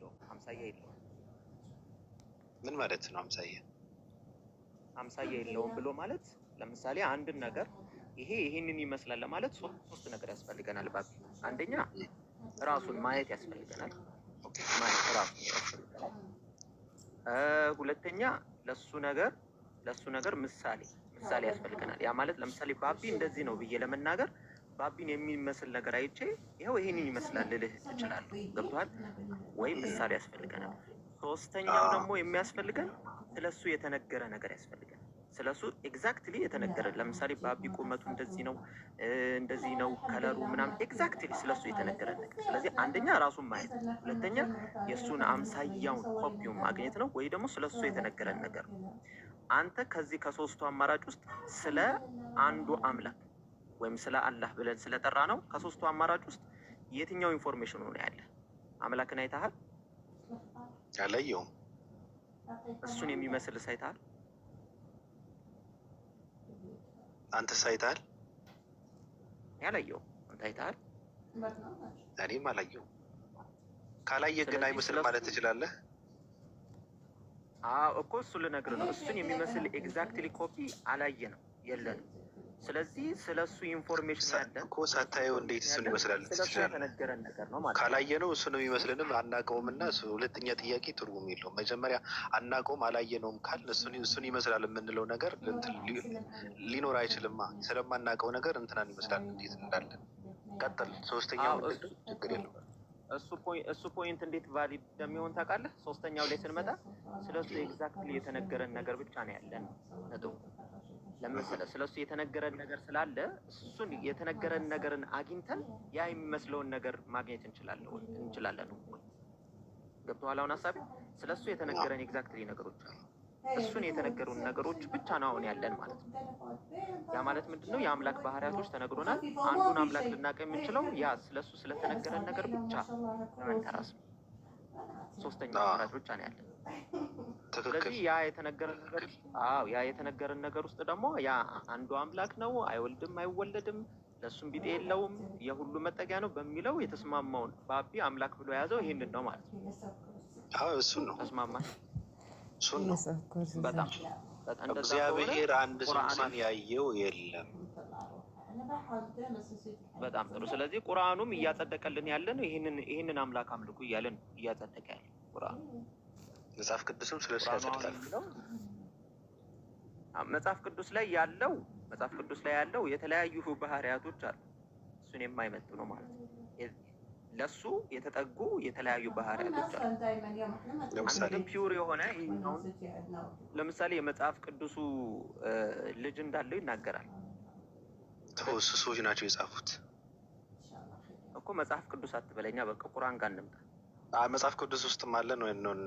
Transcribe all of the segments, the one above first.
የለውም። አምሳያ የለውም። ምን ማለት ነው አምሳያ? አምሳያ የለውም ብሎ ማለት ለምሳሌ አንድን ነገር ይሄንን ይመስላል ለማለት ሶስት ነገር ያስፈልገናል። ባቢ አንደኛ ራሱን ማየት ያስፈልገናል። ኦኬ ማየት ራሱን ያስፈልገናል። ሁለተኛ ለሱ ነገር ምሳሌ ያስፈልገናል። ያ ማለት ለምሳሌ ባቢ እንደዚህ ነው ብዬ ለመናገር ባቢን የሚመስል ነገር አይቼ ይሄው ይሄንን ይመስላል ልልህ እችላለሁ። ገብቶሃል ወይ? ምሳሌ ያስፈልገናል። ሶስተኛው ደግሞ የሚያስፈልገን ስለሱ የተነገረ ነገር ያስፈልገናል። ስለሱ ኤግዛክትሊ የተነገረ ለምሳሌ ባቢ ቁመቱ እንደዚህ ነው ከለሩ ምናምን ኤግዛክትሊ ስለሱ የተነገረ ነገር። ስለዚህ አንደኛ ራሱን ማየት፣ ሁለተኛ የእሱን አምሳያውን ኮፒውን ማግኘት ነው፣ ወይ ደግሞ ስለሱ የተነገረን ነገር ነው። አንተ ከዚህ ከሶስቱ አማራጭ ውስጥ ስለ አንዱ አምላክ ወይም ስለ አላህ ብለን ስለጠራ ነው ከሶስቱ አማራጭ ውስጥ የትኛው ኢንፎርሜሽን ሆነ ያለ? አምላክን አይተሃል? አላየሁም። እሱን የሚመስል ሳይተሃል? አንተ ሳይተሃል? ያላየሁም። አንተ አይተሃል? እኔም አላየሁም። ካላየህ ግን አይመስልም ማለት ትችላለህ? እኮ እሱ ልነግርህ ነው። እሱን የሚመስል ኤግዛክትሊ ኮፒ አላየንም፣ የለንም። ስለዚህ ስለሱ ኢንፎርሜሽን ያለ እኮ ሳታየው እንዴት እሱን ይመስላል ትችላለህ? የተነገረን ነገር ነው ማለት ነው። ካላየነው እሱን የሚመስልንም አናውቀውም እና ሁለተኛ ጥያቄ ትርጉም የለውም። መጀመሪያ አናውቀውም አላየነውም ካል እሱን ይመስላል የምንለው ነገር ሊኖር አይችልማ። ስለማናውቀው ነገር እንትናን ይመስላል እንዴት እንዳለን ቀጥል። ሶስተኛው ችግር የለውም። እሱ ፖይንት እንዴት ቫሊድ እንደሚሆን ታውቃለህ? ሶስተኛው ላይ ስንመጣ ስለሱ ኤግዛክትሊ የተነገረን ነገር ብቻ ነው ያለን ነጥቡ። ለምሳሌ ስለሱ የተነገረን ነገር ስላለ እሱን የተነገረን ነገርን አግኝተን ያ የሚመስለውን ነገር ማግኘት እንችላለን። ገብቶሃል አሁን ሀሳቤ? ስለሱ የተነገረን ኤግዛክትሊ ነገሮች አሉ። እሱን የተነገሩን ነገሮች ብቻ ነው አሁን ያለን ማለት ነው። ያ ማለት ምንድነው? የአምላክ ባህሪያቶች ተነግሮናል። አንዱን አምላክ ልናውቅ የምንችለው ያ ስለሱ ስለተነገረን ነገር ብቻ በመንተራስ ነው። ሶስተኛው አማራጭ ብቻ ነው ያለን። ስለዚህ ያ የተነገረን ነገር ውስጥ ደግሞ ያ አንዱ አምላክ ነው፣ አይወልድም አይወለድም፣ ለሱም ቢጤ የለውም፣ የሁሉ መጠጊያ ነው በሚለው የተስማማውን ባቢ አምላክ ብሎ የያዘው ይሄንን ነው ማለት ነው። እሱን ነው ተስማማን? እሱን ነው። በጣም እግዚአብሔር አንድ እንኳን ያየው የለም። በጣም ጥሩ። ስለዚህ ቁርአኑም እያጸደቀልን ያለ ነው ይህንን አምላክ አምልኩ እያለን እያጸደቀ ያለ ቁርአኑ። መጽሐፍ ቅዱስም ስለሱ ያጸድቃል። መጽሐፍ ቅዱስ ላይ ያለው የተለያዩ ባህሪያቶች አሉ፣ እሱን የማይመጡ ነው ማለት ነው። ለሱ የተጠጉ የተለያዩ ባህሪያቶች አሉ። ለምሳሌ ፒውር የሆነ ለምሳሌ የመጽሐፍ ቅዱሱ ልጅ እንዳለው ይናገራል። ሰዎች ናቸው የጻፉት እኮ መጽሐፍ ቅዱስ አትበለኛ፣ በቃ ቁርአን ጋር እንምጣ። መጽሐፍ ቅዱስ ውስጥም አለ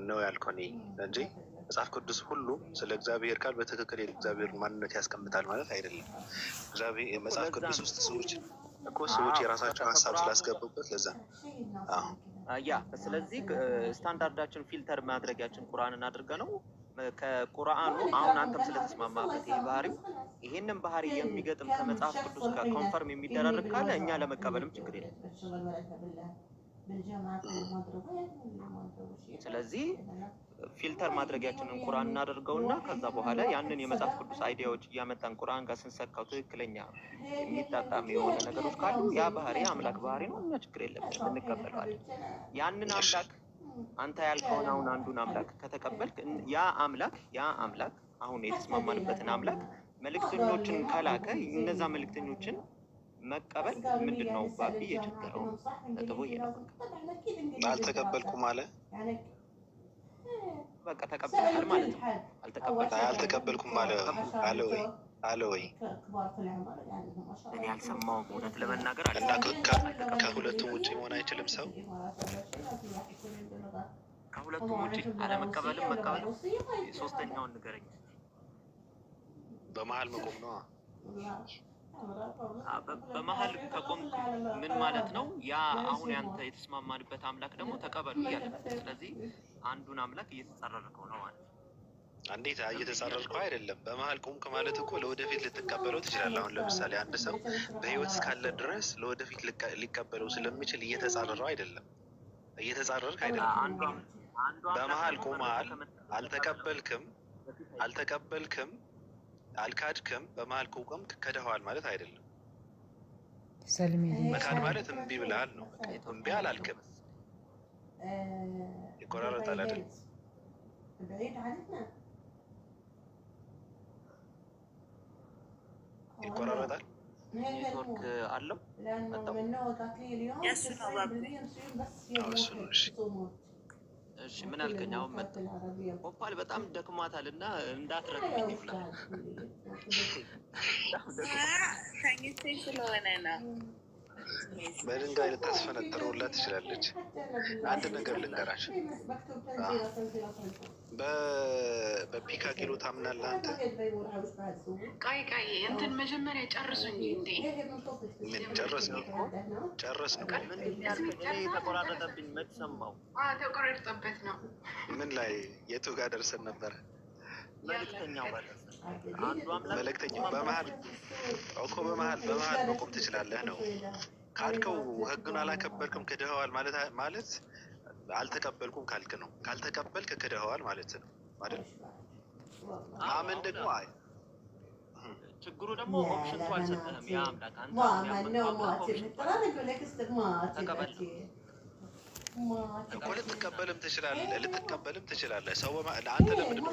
ነው ያልከው እኔ እንጂ መጽሐፍ ቅዱስ ሁሉ ስለ እግዚአብሔር ቃል በትክክል የእግዚአብሔር ማንነት ያስቀምጣል ማለት አይደለም። መጽሐፍ ቅዱስ ውስጥ ሰዎች የራሳቸውን ሀሳብ ስላስገቡበት ለዛ ስለዚህ ስታንዳርዳችን ፊልተር ማድረጊያችን ቁርአንን አድርገ ነው ከቁርአኑ አሁን አንተም ስለተስማማበት ይሄ ባህሪው ይሄንን ባህሪ የሚገጥም ከመጽሐፍ ቅዱስ ጋር ኮንፈርም የሚደረግ ካለ እኛ ለመቀበልም ችግር የለም። ስለዚህ ፊልተር ማድረጊያችንን ቁርአን እናደርገውና ከዛ በኋላ ያንን የመጽሐፍ ቅዱስ አይዲያዎች እያመጣን ቁርአን ጋር ስንሰካው ትክክለኛ የሚጣጣም የሆነ ነገሮች ካሉ ያ ባህሪ አምላክ ባህሪ ነው፣ እኛ ችግር የለብንም እንቀበለዋለን። ያንን አምላክ አንተ ያልከውን አሁን አንዱን አምላክ ከተቀበልክ ያ አምላክ አሁን የተስማማንበትን አምላክ መልእክተኞችን ከላከ እነዛ መልእክተኞችን መቀበል ምንድን ነው ባቢ የቸገረው ነጥቡ ይሄ ነው። አልተቀበልኩም አለ። በቃ ተቀበልኩ ማለት ነው። አልተቀበልኩም አለ ወይ? እኔ አልሰማሁም እውነት ለመናገር እና ከሁለቱም ውጭ መሆን አይችልም ሰው ከሁለቱም ውጭ አለመቀበልም መቀበልም። ሶስተኛውን ንገረኝ። በመሀል መቆም ነው። በመሀል ከቆምክ ምን ማለት ነው? ያ አሁን ያንተ የተስማማንበት አምላክ ደግሞ ተቀበሉ እያለ ስለዚህ አንዱን አምላክ እየተጻረርከው ነው ማለት ነው። እንዴት እየተጻረርከው አይደለም። በመሀል ቆምክ ማለት እኮ ለወደፊት ልትቀበለው ትችላለህ። አሁን ለምሳሌ አንድ ሰው በህይወት እስካለ ድረስ ለወደፊት ሊቀበለው ስለሚችል እየተጻረረው አይደለም። እየተጻረርክ አይደለም። በመሀል ቆመሃል። አልተቀበልክም፣ አልካድክም። በመሀል ቆምክ ክደኸዋል ማለት አይደለም። መካድ ማለት እምቢ ብለሃል ነው። እምቢ አላልክም። ይቆራረጣል አይደል? ይቆራረጣል። ኔትወርክ አለው እሺ ምን አልከኝ? አሁን መጣ ኦፓል በጣም ደክሟታል እና እንዳትረግብኝ ይብላል። በድንጋይ ልታስፈነጥረውላት ትችላለች። አንድ ነገር ልንገራች፣ በፒካ ኪሎ ታምናለህ አንተ? ቃይ እንትን መጀመሪያ ጨርሱ እንጂ እንዴ! ጨረስ ነው። ተቆራረጠብኝ። መች ሰማው? ተቆራርጦበት ነው። ምን ላይ የቱ ጋር ደርሰን ነበረ? መልእክተኛው መልእክተኛው በመሀል እኮ በመሀል መቆም ትችላለህ ነው። ካልከው ህግን አላከበርክም ክድኸዋል ማለት አልተቀበልኩም ካልክ ነው። ካልተቀበልክ ክድኸዋል ማለት ነው አይደል? ማመን ደግሞ ችግሩ ደግሞ ኦፕሽንቱ አልሰጠህም። ያ አምላክ ተቀበል እኮ ልትቀበልም ትችላለህ። ሰው አንተ ለምንድን ነው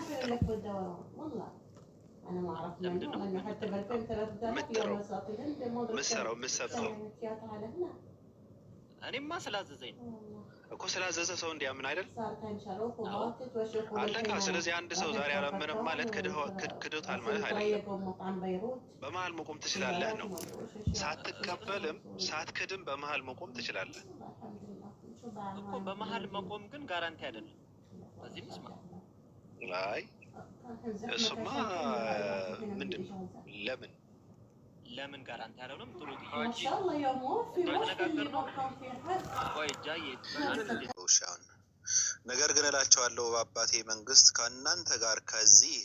የምትሰብከው? እኔማ ስላዘዘኝ ነው እኮ። ስላዘዘ ሰው እንዲያምን አይደል? አለቃ። ስለዚህ አንድ ሰው ዛሬ አላመነም ማለት ክዶታል ማለት አይደለም። በመሀል መቆም ትችላለህ ነው። ሳትቀበልም ሳትክድም በመሀል መቆም ትችላለህ እኮ። በመሀል መቆም ግን ጋራንቲ አይደለም። በዚህ ምስማ አይ እሱማ ምንድን ነው? ለምን ጋራንቲ አይደለም? ጥሩ ጥያቄ ተነጋገር ነው። ወይ ጃዬ ነገር ግን እላቸዋለሁ በአባቴ መንግስት ከእናንተ ጋር ከዚህ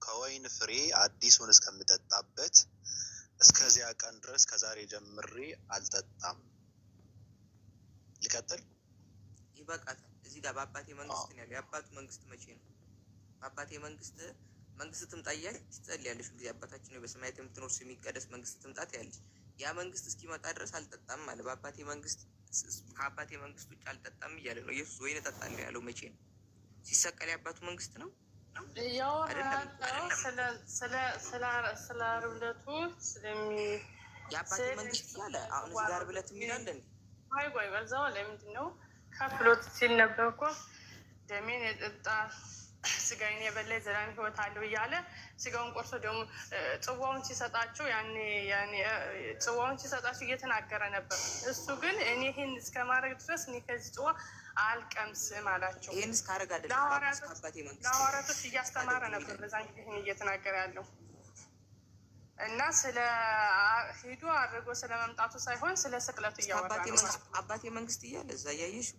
ከወይን ፍሬ አዲሱን እስከምጠጣበት እስከዚያ ቀን ድረስ ከዛሬ ጀምሬ አልጠጣም። ልቀጥል? ይበቃታል። እዚህ ጋር በአባቴ መንግስት ነው ያለው። የአባቱ መንግስት መቼ ነው? በአባቴ መንግስት ትምጣ እያለች ትጸልያለሽ ጊዜ አባታችን ነው በሰማያት የምትኖር ስምህ ይቀደስ፣ መንግስት ትምጣ ያለች። ያ መንግስት እስኪመጣ ድረስ አልጠጣም አለ። በአባቴ መንግስት ከአባቴ መንግስት ውጭ አልጠጣም እያለ ነው ኢየሱስ። ወይን እጠጣለሁ ያለው መቼ ነው? ሲሰቀል የአባቱ መንግስት ነው ስለ ዓርብ የአባቴ መንግስት እያለ አሁን እዚህ ጋር ብለት የሚላለን ቆይ በዛው ላይ ምንድን ነው ከፍሎት ሲል ነበር እኮ ደሜን የጠጣ ስጋዬን የበላ የዘላለም ሕይወት አለው እያለ ስጋውን ቆርሶ ደግሞ ጽዋውን ሲሰጣቸው ጽዋውን ሲሰጣቸው እየተናገረ ነበር። እሱ ግን እኔ ይህን እስከ ማድረግ ድረስ እኔ ከዚህ ጽዋ አልቀምስም አላቸው። ይህን እስካረግ ለሐዋርያቶች እያስተማረ ነበር በዛን ጊዜ ይህን እየተናገረ ያለው እና ስለ ሂዱ አድርጎ ስለ መምጣቱ ሳይሆን ስለ ስቅለቱ እያወራ ነው። አባቴ መንግስት እያለ እዛ እያየሽ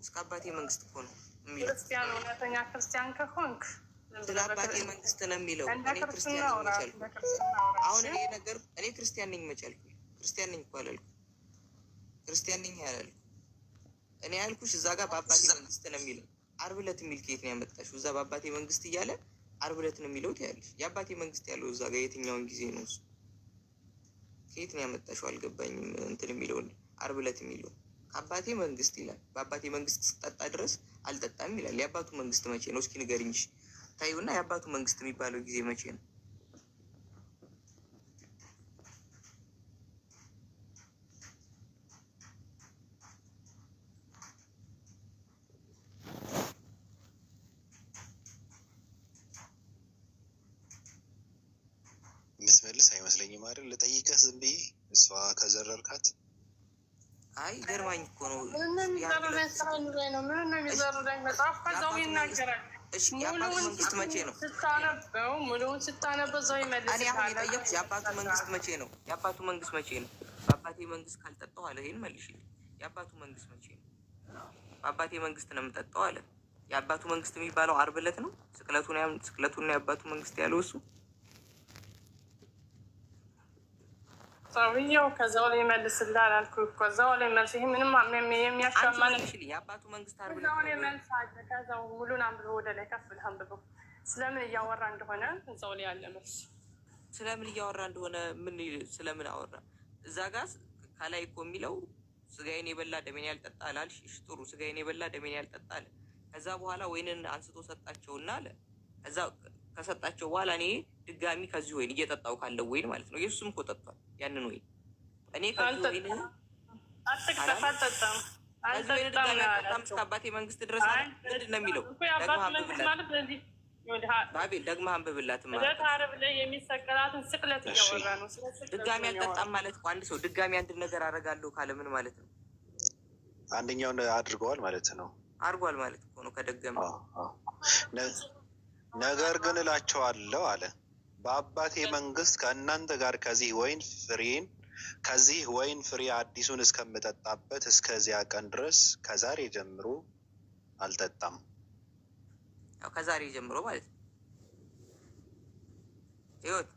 እስከ አባቴ መንግስት እኮ ነው የሚለው። ክርስቲያን እውነተኛ ክርስቲያን ከሆንክ ስለ አባቴ መንግስት ነው የሚለው። እኔ ክርስቲያን ነኝ መቻልኩ። አሁን እኔ ክርስቲያን ነኝ መቻልኩ። ክርስቲያን ነኝ እኮ አላልኩም። ክርስቲያን ነኝ አላልኩም። እኔ ያልኩሽ እዛ ጋር በአባቴ መንግስት ነው የሚለው። ዓርብ ዕለት የሚል ከየት ነው ያመጣሽው? እዛ በአባቴ መንግስት እያለ ዓርብ ዕለት ነው የሚለው ትያለሽ። የአባቴ መንግስት ያለው እዛ ጋር የትኛውን ጊዜ ነው እሱ? ከየት ነው ያመጣሽው? አልገባኝም። እንትን የሚለውን ዓርብ ዕለት የሚለው ከአባቴ መንግስት ይላል። በአባቴ መንግስት እስክጠጣ ድረስ አልጠጣም ይላል። የአባቱ መንግስት መቼ ነው? እስኪ ንገሪኝ ታዩና፣ የአባቱ መንግስት የሚባለው ጊዜ መቼ ነው? የምትመልስ አይመስለኝም አይደል? ልጠይቅህ ዝም ብዬ እሷ ከዘረርካት። አይ ገርማኝ እኮ ነው። የአባቱ መንግስት መቼ ነው? ሙሉውን ስታነበው እዛው ይመልስ። እኔ አሁን የጠየኩት የአባቱ መንግስት መቼ ነው? የአባቱ መንግስት መቼ ነው? በአባቴ መንግስት ካልጠጣሁ አለ። ይሄን መልሽልኝ። የአባቱ መንግስት መቼ ነው? በአባቴ መንግስት ነው የምጠጣው አለ። የአባቱ መንግስት የሚባለው ዓርብ ዕለት ነው። ስቅለቱን የአባቱ መንግስት ያለው እሱ ሰውዬው ከዛው ላይ መልስልሃል አልኩህ እኮ እዛው ላይ መልስ። ይሄ ምንም የሚያሻማ የአባቱ መንግስት አርብ እዛው ላይ መልስ አለ። ከዛው ሙሉን አንብበው ወደ ላይ ከፍ ብለህ አንብበው። ስለምን እያወራ እንደሆነ እዛው ላይ ያለ መልስ። ስለምን እያወራ እንደሆነ ምን ስለምን አወራ? እዛ ጋር ከላይ እኮ የሚለው ስጋዬን የበላ ደሜን ያልጠጣ አላልሽ? እሺ ጥሩ፣ ስጋዬን የበላ ደሜን ያልጠጣ አለ። ከዛ በኋላ ወይንን አንስቶ ሰጣቸውና አለ። ከዛ ከሰጣቸው በኋላ እኔ ድጋሚ ከዚህ ወይን እየጠጣው ካለው ወይን ማለት ነው። ኢየሱስም እኮ ጠጥቷል ያንን ወይን። እኔ ከዚህ ወይን አልጠጣም እስከ አባቴ መንግስት ድረስ ምንድን ነው የሚለው? ደግመህ አንብብላት ማለት ዓርብ ላይ የሚሰቀላትን ስቅለት እያወራ ነው። ድጋሚ አልጠጣም ማለት እኮ አንድ ሰው ድጋሚ አንድ ነገር አደርጋለሁ ካለ ምን ማለት ነው? አንደኛውን አድርገዋል ማለት ነው። አድርጓል ማለት እኮ ነው ከደገመ። ነገር ግን እላቸዋለሁ አለ በአባቴ መንግስት ከእናንተ ጋር ከዚህ ወይን ፍሬ አዲሱን እስከምጠጣበት እስከዚያ ቀን ድረስ ከዛሬ ጀምሮ አልጠጣም። ያው ከዛሬ ጀምሮ ማለት ነው። ይሁት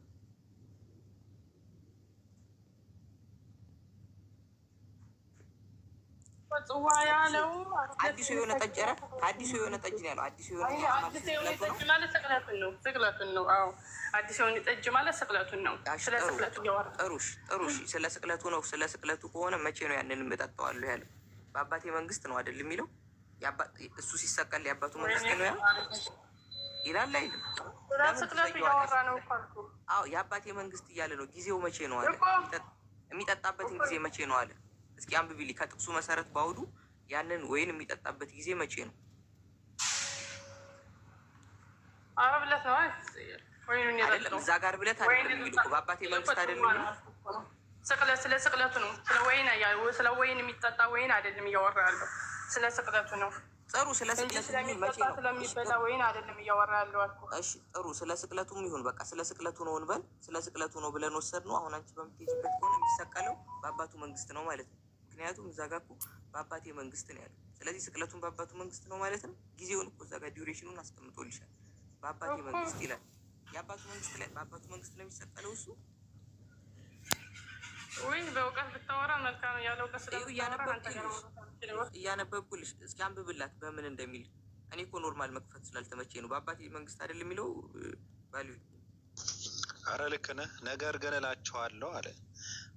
አዲሱ የሆነ ጠጅ ኧረ አዲሱ የሆነ ጠጅ ነው ያለው። አዲሱ የሆነ ጠጅ ማለት ስቅለቱን ነው። ስቅለቱን ነው። አዎ አዲሱ የሆነ ጠጅ ማለት ስቅለቱን ነው። ስለ ስቅለቱ እያወራ ጥሩ። ስለ ስቅለቱ ነው። ስለ ስቅለቱ ከሆነ መቼ ነው ያንን እጠጣዋለሁ ያለው? በአባቴ መንግስት ነው አይደል የሚለው? እሱ ሲሰቀል የአባቱ መንግስት ነው ያ ይላል አይደል? ስቅለቱ እያወራ ነው እኮ አልኩህ። አዎ የአባቴ መንግስት እያለ ነው። ጊዜው መቼ ነው አለ? የሚጠጣበትን ጊዜ መቼ ነው አለ? እስኪ አንብቢልኝ ከጥቅሱ መሰረት ባውዱ ያንን ወይን የሚጠጣበት ጊዜ መቼ ነው? ዓርብ ዕለት ነው አይደለም? እዛ ጋር ብለት አይደለም የሚሉ በአባቴ መንግስት አይደለም የሚሉ ስለ ስቅለቱ ነው። ስለ ወይን የሚጠጣ ወይን አይደለም እያወራ ያለው ስለ ስቅለቱ ነው። ጥሩ ስለ ስቅለቱ መቼ ነው ስለሚበላ ወይን አይደለም እያወራ ያለው አልኩህ። እሺ ጥሩ ስለ ስቅለቱም ይሁን በቃ ስለ ስቅለቱ ነው እንበል። ስለ ስቅለቱ ነው ብለን ወሰድ ነው። አሁን አንቺ በምትሄጂበት ከሆነ የሚሰቀለው በአባቱ መንግስት ነው ማለት ነው። ምክንያቱም እዛ ጋር እኮ በአባቴ መንግስት ነው ያለው። ስለዚህ ስቅለቱን በአባቱ መንግስት ነው ማለት ነው። ጊዜውን እኮ እዛ ጋር ዲዩሬሽኑን አስቀምጦልሻል። በአባቴ መንግስት ይላል። የአባቱ መንግስት ላይ በአባቱ መንግስት ነው የሚሰቀለው እሱ። ወይ በእውቀት ብታወራ መልካም ነው። ያለው ቀስ እያነበብኩልሽ እስኪ አንብብላት በምን እንደሚል። እኔ እኮ ኖርማል መክፈት ስላልተመቼ ነው። በአባቴ መንግስት አይደል የሚለው ባሉ። አረ ልክ ነህ። ነገር ግን እላችኋለሁ አለ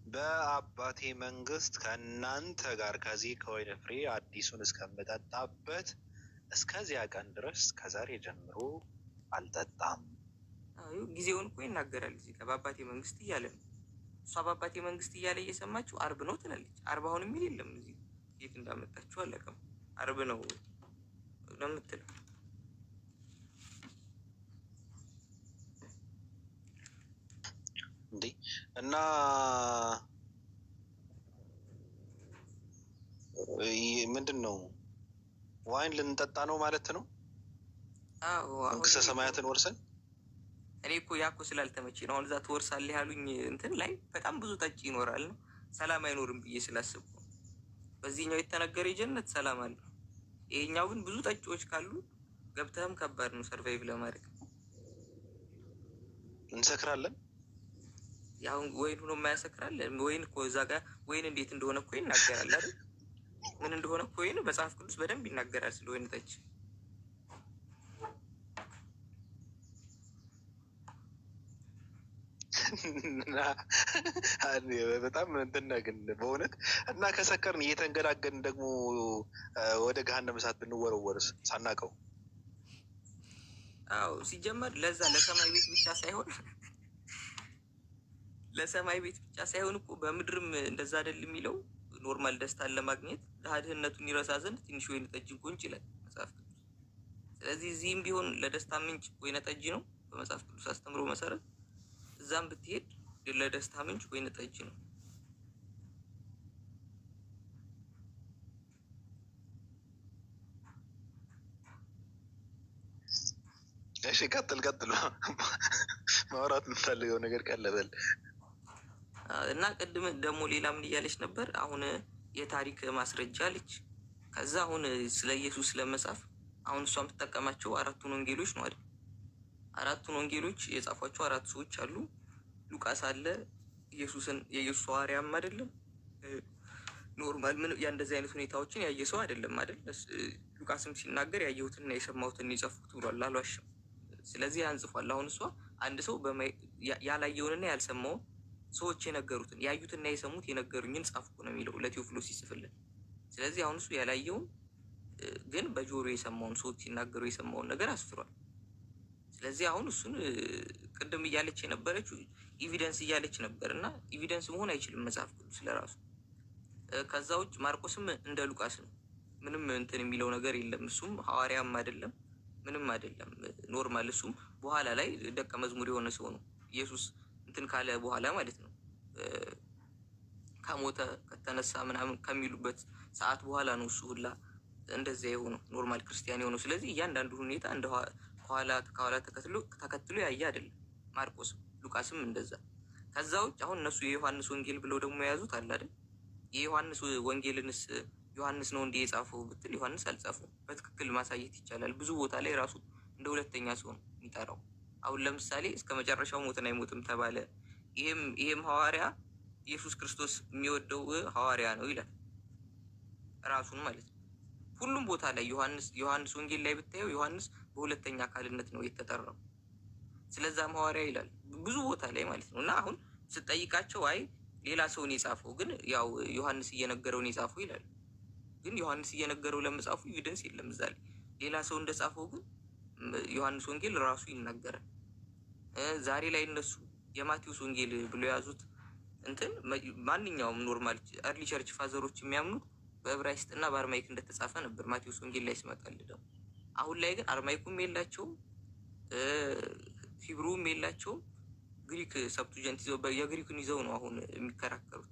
በአባቴ መንግስት ከእናንተ ጋር ከዚህ ከወይን ፍሬ አዲሱን እስከምጠጣበት እስከዚያ ቀን ድረስ ከዛሬ ጀምሮ አልጠጣም። ጊዜውን እኮ ይናገራል እዚህ ጋር በአባቴ መንግስት እያለ ነው። እሷ በአባቴ መንግስት እያለ እየሰማችሁ ዓርብ ነው ትላለች። ዓርብ አሁን የሚል የለም እዚህ የት እንዳመጣችሁ አለቀም። ዓርብ ነው ነው የምትለው። እንዴ እና ምንድን ነው ዋይን ልንጠጣ ነው ማለት ነው? መንግስተ ሰማያትን ወርሰን። እኔ እኮ ያኮ ስላልተመቼ ነው። አሁን እዛ ትወርሳለህ ያሉኝ እንትን ላይ በጣም ብዙ ጠጪ ይኖራል ነው ሰላም አይኖርም ብዬ ስላስብኩ በዚህኛው የተነገረ የጀነት ሰላም አለ። ይሄኛው ግን ብዙ ጠጪዎች ካሉ ገብተህም ከባድ ነው ሰርቫይቭ ለማድረግ። እንሰክራለን። ያው ወይን ሆኖ የማያሰክራል ወይን እኮ እዛ ጋር ወይን እንዴት እንደሆነ እኮ ይናገራል አይደል? ምን እንደሆነ እኮ ወይን መጽሐፍ ቅዱስ በደንብ ይናገራል ስለ ወይን ጠጅ። በጣም እንትን ግን በእውነት እና ከሰከርን እየተንገዳገን ደግሞ ወደ ገሃነመ እሳት ብንወረወርስ ሳናውቀው? አዎ ሲጀመር ለዛ ለሰማይ ቤት ብቻ ሳይሆን ለሰማይ ቤት ብቻ ሳይሆን እኮ በምድርም እንደዛ አይደል የሚለው ኖርማል ደስታን ለማግኘት ድህነቱን ይረሳ ዘንድ ትንሽ ወይን ጠጅ እንኳን ይችላል መጽሐፍ ቅዱስ። ስለዚህ እዚህም ቢሆን ለደስታ ምንጭ ወይን ጠጅ ነው በመጽሐፍ ቅዱስ አስተምሮ መሰረት። እዛም ብትሄድ ለደስታ ምንጭ ወይን ጠጅ ነው። እሺ ቀጥል ማውራት የምፈልገው ነገር ቀለበል እና ቅድም ደግሞ ሌላ ምን እያለች ነበር? አሁን የታሪክ ማስረጃ አለች። ከዛ አሁን ስለ ኢየሱስ ለመጻፍ አሁን እሷ የምትጠቀማቸው አራቱን ወንጌሎች ነው አይደል? አራቱን ወንጌሎች የጻፏቸው አራት ሰዎች አሉ። ሉቃስ አለ፣ የኢየሱስ ሐዋርያም አይደለም። ኖርማል ምን ያ እንደዚህ አይነት ሁኔታዎችን ያየ ሰው አይደለም አይደል? ሉቃስም ሲናገር ያየሁትና የሰማሁትን የጻፍኩት ብሏል፣ አልዋሽም። ስለዚህ አንጽፏል። አሁን እሷ አንድ ሰው ያላየውንና ያልሰማውን ሰዎች የነገሩትን ያዩትና የሰሙት የነገሩኝን ጻፍኩ ነው የሚለው ለቴዎፍሎስ ሲጽፍልን። ስለዚህ አሁን እሱ ያላየውን ግን በጆሮ የሰማውን ሰዎች ሲናገሩ የሰማውን ነገር አስፍሯል። ስለዚህ አሁን እሱን ቅድም እያለች የነበረችው ኢቪደንስ እያለች ነበር እና ኢቪደንስ መሆን አይችልም መጽሐፍ ቅዱስ ለራሱ። ከዛ ውጭ ማርቆስም እንደ ሉቃስ ነው፣ ምንም እንትን የሚለው ነገር የለም። እሱም ሐዋርያም አይደለም ምንም አይደለም፣ ኖርማል። እሱም በኋላ ላይ ደቀ መዝሙር የሆነ ሰው ነው። ኢየሱስ እንትን ካለ በኋላ ማለት ነው፣ ከሞተ ከተነሳ ምናምን ከሚሉበት ሰዓት በኋላ ነው እሱ ሁላ እንደዚያ የሆነው ኖርማል ክርስቲያን የሆነው። ስለዚህ እያንዳንዱ ሁኔታ እንደ ከኋላ ተከትሎ ያየ አይደለም ማርቆስም ሉቃስም እንደዛ። ከዛ ውጭ አሁን እነሱ የዮሐንስ ወንጌል ብለው ደግሞ የያዙት አለ አይደል? የዮሐንስ ወንጌልንስ ዮሐንስ ነው እንዲህ የጻፈው ብትል ዮሐንስ አልጻፈው። በትክክል ማሳየት ይቻላል። ብዙ ቦታ ላይ ራሱ እንደ ሁለተኛ ሰው ነው የሚጠራው። አሁን ለምሳሌ እስከ መጨረሻው ሞትን አይሞትም ተባለ። ይሄም ሐዋርያ ኢየሱስ ክርስቶስ የሚወደው ሐዋርያ ነው ይላል ራሱን ማለት ነው። ሁሉም ቦታ ላይ ዮሐንስ ወንጌል ላይ ብታየው ዮሐንስ በሁለተኛ አካልነት ነው የተጠራው። ስለዛም ሐዋርያ ይላል ብዙ ቦታ ላይ ማለት ነው። እና አሁን ስጠይቃቸው አይ ሌላ ሰውን የጻፈው ግን ያው ዮሐንስ እየነገረውን የጻፈው ይላል። ግን ዮሐንስ እየነገረው ለመጻፉ ኤቪደንስ የለም እዛ ላይ። ሌላ ሰው እንደጻፈው ግን ዮሐንስ ወንጌል ራሱ ይናገራል። ዛሬ ላይ እነሱ የማቴዎስ ወንጌል ብሎ የያዙት እንትን ማንኛውም ኖርማል አርሊ ቸርች ፋዘሮች የሚያምኑት በዕብራይስጥ እና በአርማይክ እንደተጻፈ ነበር ማቴዎስ ወንጌል ላይ ሲመጣልደው። አሁን ላይ ግን አርማይኩም የላቸውም ሂብሩም የላቸውም። ግሪክ ሰብቱጀንት ይዘው የግሪክን ይዘው ነው አሁን የሚከራከሩት።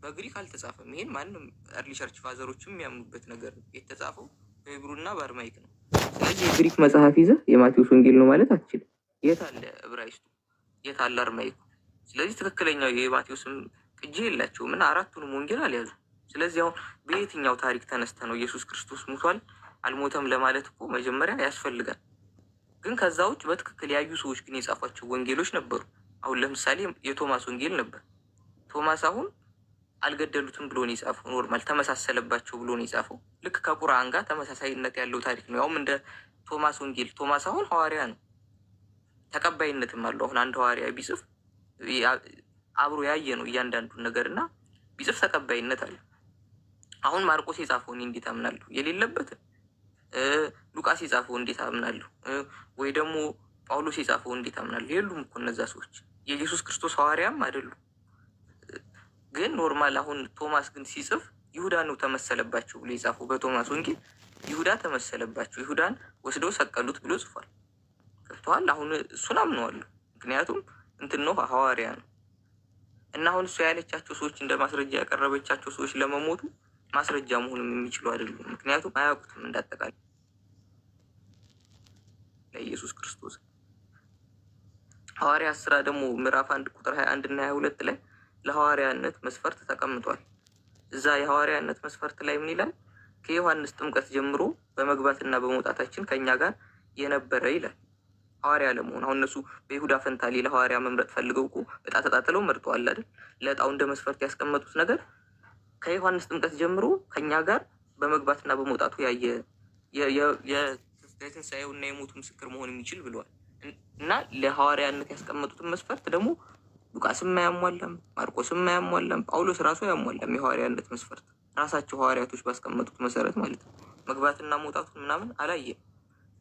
በግሪክ አልተጻፈም። ይሄን ማንም አርሊ ቸርች ፋዘሮችም የሚያምኑበት ነገር ነው። የተጻፈው በሂብሩና በአርማይክ ነው። ስለዚህ የግሪክ መጽሐፍ ይዘህ የማቴዎስ ወንጌል ነው ማለት አትችልም። የት አለ ዕብራይስጡ? የት አለ አርማይኩ? ስለዚህ ትክክለኛው የማቴዎስም ቅጂ የላቸውም እና አራቱንም ወንጌል አልያዙ። ስለዚህ አሁን በየትኛው ታሪክ ተነስተ ነው ኢየሱስ ክርስቶስ ሙቷል አልሞተም ለማለት እኮ መጀመሪያ ያስፈልጋል። ግን ከዛ ውጭ በትክክል ያዩ ሰዎች ግን የጻፏቸው ወንጌሎች ነበሩ። አሁን ለምሳሌ የቶማስ ወንጌል ነበር። ቶማስ አሁን አልገደሉትም ብሎ ነው የጻፈው። ኖርማል ተመሳሰለባቸው ብሎ ነው የጻፈው። ልክ ከቁርአን ጋር ተመሳሳይነት ያለው ታሪክ ነው። ያውም እንደ ቶማስ ወንጌል። ቶማስ አሁን ሐዋርያ ነው፣ ተቀባይነትም አለው። አሁን አንድ ሐዋርያ ቢጽፍ አብሮ ያየ ነው እያንዳንዱን ነገር እና ቢጽፍ ተቀባይነት አለ። አሁን ማርቆስ የጻፈውን እንዴት አምናለሁ? የሌለበትን ሉቃስ የጻፈው እንዴት አምናለሁ? ወይ ደግሞ ጳውሎስ የጻፈው እንዴት አምናለሁ? የሉም እኮ እነዛ ሰዎች የኢየሱስ ክርስቶስ ሐዋርያም አይደሉም። ግን ኖርማል አሁን ቶማስ ግን ሲጽፍ ይሁዳ ነው ተመሰለባቸው ብሎ የጻፈው። በቶማስ ወንጌል ይሁዳ ተመሰለባቸው፣ ይሁዳን ወስደው ሰቀሉት ብሎ ጽፏል። ገብተዋል? አሁን እሱን አምነዋለሁ፣ ምክንያቱም እንትን ነው ሐዋርያ ነው። እና አሁን እሱ ያለቻቸው ሰዎች እንደ ማስረጃ ያቀረበቻቸው ሰዎች ለመሞቱ ማስረጃ መሆንም የሚችሉ አይደሉም። ምክንያቱም አያውቁትም እንዳጠቃላይ ለኢየሱስ ክርስቶስ። ሐዋርያት ሥራ ደግሞ ምዕራፍ 1 ቁጥር 21 እና 22 ላይ ለሐዋርያነት መስፈርት ተቀምጧል። እዛ የሐዋርያነት መስፈርት ላይ ምን ይላል? ከዮሐንስ ጥምቀት ጀምሮ በመግባትና በመውጣታችን ከእኛ ጋር የነበረ ይላል። ሐዋርያ ለመሆን አሁን እነሱ በይሁዳ ፈንታ ሌላ ሐዋርያ መምረጥ ፈልገው እኮ እጣ ተጣጥለው መርጠዋል አይደል? ለእጣው እንደ መስፈርት ያስቀመጡት ነገር ከዮሐንስ ጥምቀት ጀምሮ ከእኛ ጋር በመግባትና በመውጣቱ ያየ የትንሣኤውና የሞቱ ምስክር መሆን የሚችል ብለዋል። እና ለሐዋርያነት ያስቀመጡትን መስፈርት ደግሞ ሉቃስም አያሟላም፣ ማርቆስም አያሟላም፣ ጳውሎስ ራሱ አያሟላም። የሐዋርያነት መስፈርት ራሳቸው ሐዋርያቶች ባስቀመጡት መሰረት ማለት ነው። መግባትና መውጣቱን ምናምን አላየም።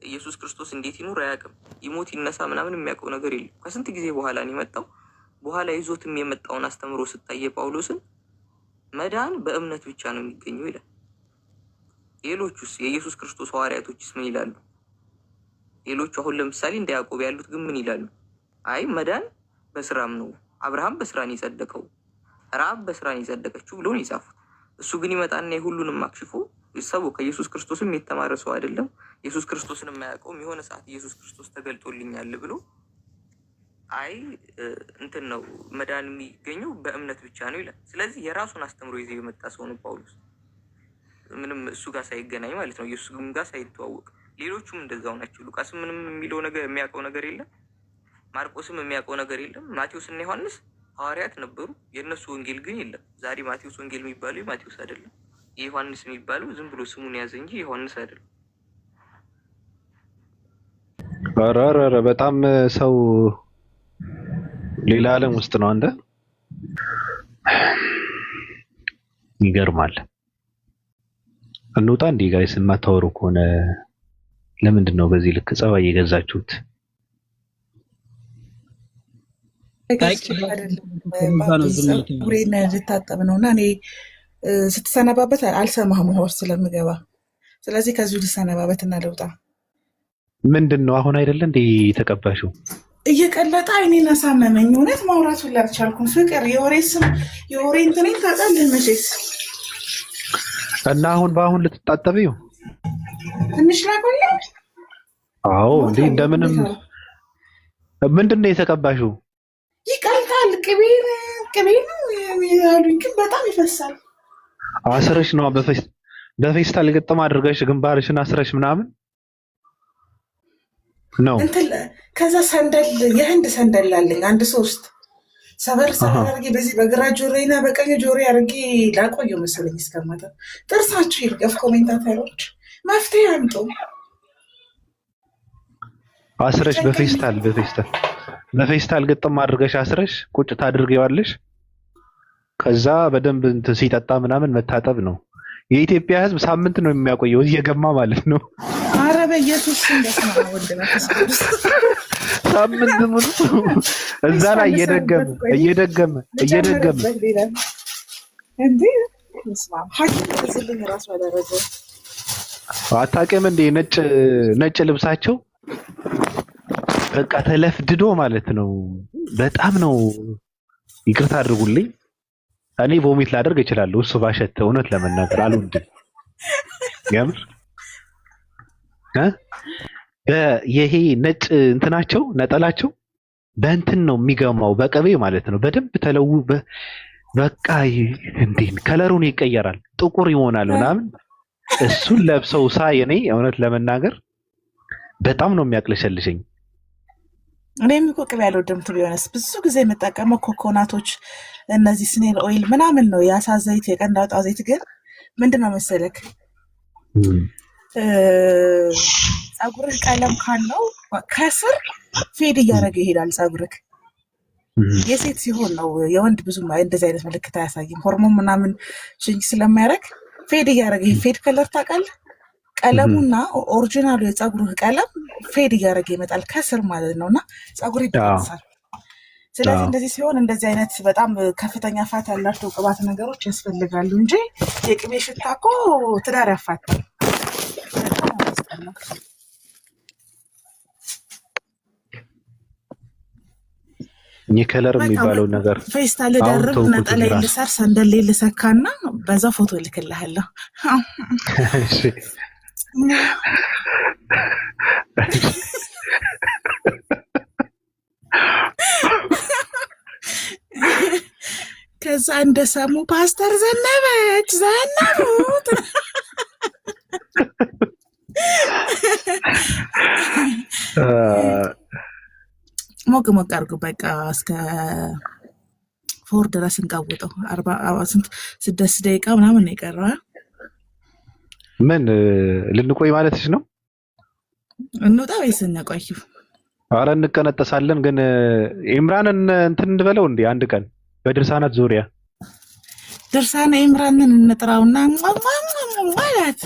ኢየሱስ ክርስቶስ እንዴት ይኑር አያውቅም። ይሞት ይነሳ ምናምን የሚያውቀው ነገር የለም። ከስንት ጊዜ በኋላ ነው የመጣው። በኋላ ይዞትም የመጣውን አስተምሮ ስታየ ጳውሎስን መዳን በእምነት ብቻ ነው የሚገኘው ይላል። ሌሎቹስ የኢየሱስ ክርስቶስ ሐዋርያቶችስ ምን ይላሉ? ሌሎቹ አሁን ለምሳሌ እንደ ያዕቆብ ያሉት ግን ምን ይላሉ? አይ መዳን በስራም ነው፣ አብርሃም በስራን የጸደቀው፣ ረአብ በስራን የጸደቀችው ብሎ ነው የጻፉት። እሱ ግን ይመጣና የሁሉንም አክሽፎ ሰው ከኢየሱስ ክርስቶስም የተማረ ሰው አይደለም፣ ኢየሱስ ክርስቶስን የማያውቀውም የሆነ ሰዓት ኢየሱስ ክርስቶስ ተገልጦልኛል ብሎ አይ እንትን ነው መዳን የሚገኘው በእምነት ብቻ ነው ይላል። ስለዚህ የራሱን አስተምሮ ይዞ የመጣ ሰው ነው ጳውሎስ፣ ምንም እሱ ጋር ሳይገናኝ ማለት ነው፣ ኢየሱስ ጋር ሳይተዋወቅ። ሌሎቹም እንደዛው ናቸው። ሉቃስ ምንም የሚለው ነገር የሚያውቀው ነገር የለም፣ ማርቆስም የሚያውቀው ነገር የለም። ማቴዎስ እና ዮሐንስ ሐዋርያት ነበሩ። የእነሱ ወንጌል ግን የለም። ዛሬ ማቴዎስ ወንጌል የሚባለው የማቴዎስ አይደለም። የዮሐንስ የሚባለው ዝም ብሎ ስሙን ያዘ እንጂ ዮሐንስ አይደለም። ኧረ በጣም ሰው ሌላ ዓለም ውስጥ ነው። አንተ ይገርማል። እንውጣ እንዴ ጋይስ? የማታወሩ ከሆነ ለምንድን ነው በዚህ ልክ ጸባይ የገዛችሁት? ፀጉሬን ልታጠብ ነው እና እኔ ስትሰነባበት አልሰማህም ውሃ ውስጥ ስለምገባ፣ ስለዚህ ከዚሁ ልሰነባበት እና ልውጣ። ምንድን ነው አሁን አይደለ እንዴ የተቀባሽው? እየቀለጠ አይኔን አሳመመኝ። እውነት ማውራቱን ላልቻልኩም። ፍቅር የወሬ እንትኔን ታውቃለህ መቼስ። እና አሁን በአሁን ልትጣጠቢው ትንሽ ላቆየ? አዎ እንዴ እንደምንም። ምንድን ነው የተቀባሽው? ይቀልጣል። ቅቤ ነው ያሉኝ፣ ግን በጣም ይፈሳል። አስረሽ ነው በፌስታል ግጥም አድርገሽ ግንባርሽን አስረሽ ምናምን ነው። ከዛ ሰንደል፣ የህንድ ሰንደል አለኝ አንድ 3 ሰበር አድርጌ በዚህ በግራ ጆሮዬና በቀኝ ጆሮዬ አድርጌ ላቆየው መሰለኝ እስከማታ። ጥርሳችሁ ይርገፍ ኮሜንታተሮች፣ መፍትሄ አምጡ። አስረሽ በፌስታል ግጥም አድርገሽ አስረሽ ቁጭ ታድርጊዋለሽ። ከዛ በደንብ እንትን ሲጠጣ ምናምን መታጠብ ነው። የኢትዮጵያ ሕዝብ ሳምንት ነው የሚያቆየው እየገማ ማለት ነው። ኧረ በኢየሱስ እንደስማ ወልድ በተስኩስ ሳምንት ሙሉ እዛ ላይ እየደገመ እንዴ መስማ ሐኪም ዝልኝ ራሱ ያደረገው አታውቅም እንዴ? ነጭ ልብሳቸው በቃ ተለፍድዶ ማለት ነው። በጣም ነው። ይቅርታ አድርጉልኝ። እኔ ቮሚት ላደርግ እችላለሁ። እሱ ባሸተ እውነት ለመናገር አልወድም። ያምር ይሄ ነጭ እንትናቸው ነጠላቸው በእንትን ነው የሚገማው፣ በቅቤ ማለት ነው። በደንብ ተለው በቃ እንዴ ከለሩን ይቀየራል፣ ጥቁር ይሆናል ምናምን። እሱን ለብሰው ሳይ እኔ እውነት ለመናገር በጣም ነው የሚያቅለሸልሸኝ። እኔም እኮ ቅቤ አልወድም። ቢሆንስ ብዙ ጊዜ የምጠቀመው ኮኮናቶች፣ እነዚህ ስኔል ኦይል ምናምን ነው፣ የአሳ ዘይት፣ የቀንድ አውጣ ዘይት። ግን ምንድነው መሰለክ ፀጉርህ ቀለም ካለው ከስር ፌድ እያደረገ ይሄዳል ፀጉርህ። የሴት ሲሆን ነው፣ የወንድ ብዙም እንደዚህ አይነት ምልክት አያሳይም። ሆርሞን ምናምን ቼንጅ ስለማያደርግ ፌድ እያደረገ ፌድ ከለር ታውቃለህ? ቀለሙና ኦሪጂናሉ የፀጉርህ ቀለም ፌድ እያደረገ ይመጣል ከስር ማለት ነው፣ እና ፀጉር ይደርሳል። ስለዚህ እንደዚህ ሲሆን እንደዚህ አይነት በጣም ከፍተኛ ፋት ያላቸው ቅባት ነገሮች ያስፈልጋሉ እንጂ የቅቤ ሽታ እኮ ትዳር ያፋታል። የከለር የሚባለው ነገር ፌስታል ልደርብ፣ ነጠላ ልሰር፣ ሰንደሌ ልሰካና በዛ ፎቶ ልክልሃለሁ። እሺ ከዛ እንደሰሙ ፓስተር ዘነበች ዘነቡት ሞቅ አድርጉ። በቃ እስከ 4 ድረስ እንቃውጠው። 6 ደቂቃ ምናምን ነው የቀረው። ምን ልንቆይ ማለትሽ ነው? እንውጣ ወይስ እንቆይ? ኧረ እንቀነጠሳለን። ግን ኢምራንን እንትን እንበለው እንዴ አንድ ቀን በድርሳናት ዙሪያ ድርሳነ ኢምራንን እንጥራውና ማለት